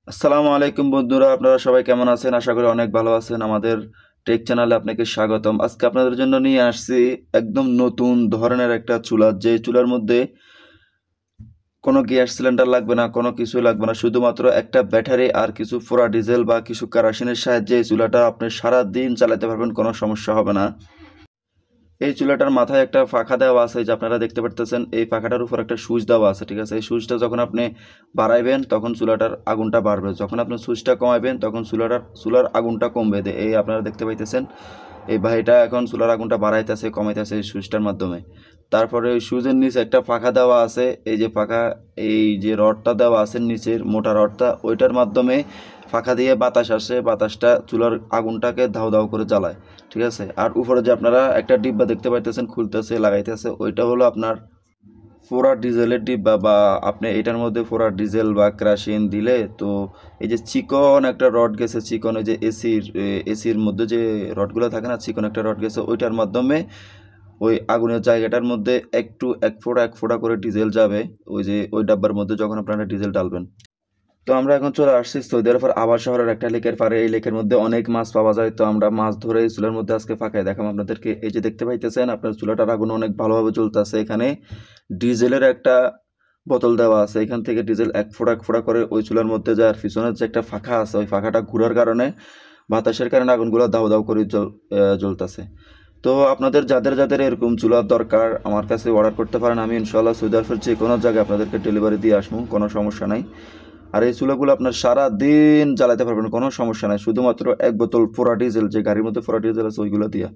আসসালামু আলাইকুম বন্ধুরা, আপনারা সবাই কেমন আছেন? আশা করি অনেক ভালো আছেন। আমাদের টেক চ্যানেলে আপনাকে স্বাগতম। আজকে আপনাদের জন্য নিয়ে আসছি একদম নতুন ধরনের একটা চুলা, যে চুলার মধ্যে কোনো গ্যাস সিলিন্ডার লাগবে না, কোনো কিছুই লাগবে না, শুধুমাত্র একটা ব্যাটারি আর কিছু পোড়া ডিজেল বা কিছু কেরোসিনের সাহায্যে এই চুলাটা আপনি সারা দিন চালাতে পারবেন, কোনো সমস্যা হবে না। এই চুলাটার মাথায় একটা পাখা দেওয়া আছে, যে আপনারা দেখতে পারতেছেন। এই পাখাটার উপর একটা সুইচ দেওয়া আছে, ঠিক আছে? এই সুইচটা যখন আপনি বাড়াইবেন তখন চুলাটার আগুনটা বাড়বে, যখন আপনি সুইচটা কমাইবেন তখন চুলার আগুনটা কমবে। এই আপনারা দেখতে পাইতেছেন এই ভাইটা এখন চুলার আগুনটা বাড়াইতেছে কমাইতেছে এই সুইচটার মাধ্যমে। তারপরে ওই সুইচের নিচে একটা পাখা দেওয়া আছে, এই যে পাখা, এই যে রডটা দেওয়া আছে নিচের মোটা রডটা, ওইটার মাধ্যমে পাখা দিয়ে বাতাস আসে, বাতাসটা চুলার আগুনটাকে ধাউ ধাউ করে জ্বালায়, ঠিক আছে? আর উপরে যে আপনারা একটা ডিব্বা দেখতে পাইতেছেন খুলতেছে লাগাইতেছে, ওইটা হলো আপনার পোড়া ডিজেলের ডিব্বা। বা আপনি এটার মধ্যে পোড়া ডিজেল বা কেরোসিন দিলে তো এই যে চিকন একটা রড গেছে, চিকন ওই যে এসির মধ্যে যে রডগুলো থাকে না, চিকন একটা রড গেছে, ওইটার মাধ্যমে ওই আগুনের জায়গাটার মধ্যে একটু এক ফোঁটা করে ডিজেল যাবে, ওই যে ওই ডাব্বার মধ্যে যখন আপনারা ডিজেল ডালবেন। তো আমরা এখন চলে আসছি সৌদি আরবের আবার শহরের একটা লেকের পাড়ে। এই লেকের মধ্যে অনেক মাছ পাওয়া যায়, তো আমরা মাছ ধরে এই চুলার মধ্যে আজকে ফাঁকায় দেখাম আপনাদেরকে। এই যে দেখতে পাইতেছেন, আপনার চুলাটার আগুন অনেক ভালোভাবে জ্বলতেছে। এখানে ডিজেলের একটা বোতল দেওয়া আছে, এখান থেকে ডিজেল এক ফোঁটা করে ওই চুলার মধ্যে যায়। আর পিছনের যে একটা ফাঁকা আছে, ওই ফাঁকাটা ঘুরার কারণে, বাতাসের কারণে আগুনগুলো দাউ দাউ করে জ্বলতেছে। তো আপনাদের যাদের যাদের এরকম চুলার দরকার, আমার কাছে অর্ডার করতে পারেন। আমি ইনশাল্লাহ সৌদি আরবের যে কোনো জায়গায় আপনাদেরকে ডেলিভারি দিয়ে আসবো, কোনো সমস্যা নাই। আর এই চুলাগুলো আপনার সারা দিন জ্বালাতে পারবেন, কোনো সমস্যা নাই, শুধুমাত্র এক বোতল পোড়া ডিজেল, যে গাড়ির মধ্যে পোড়া ডিজেল আছে ওইগুলো দিয়া।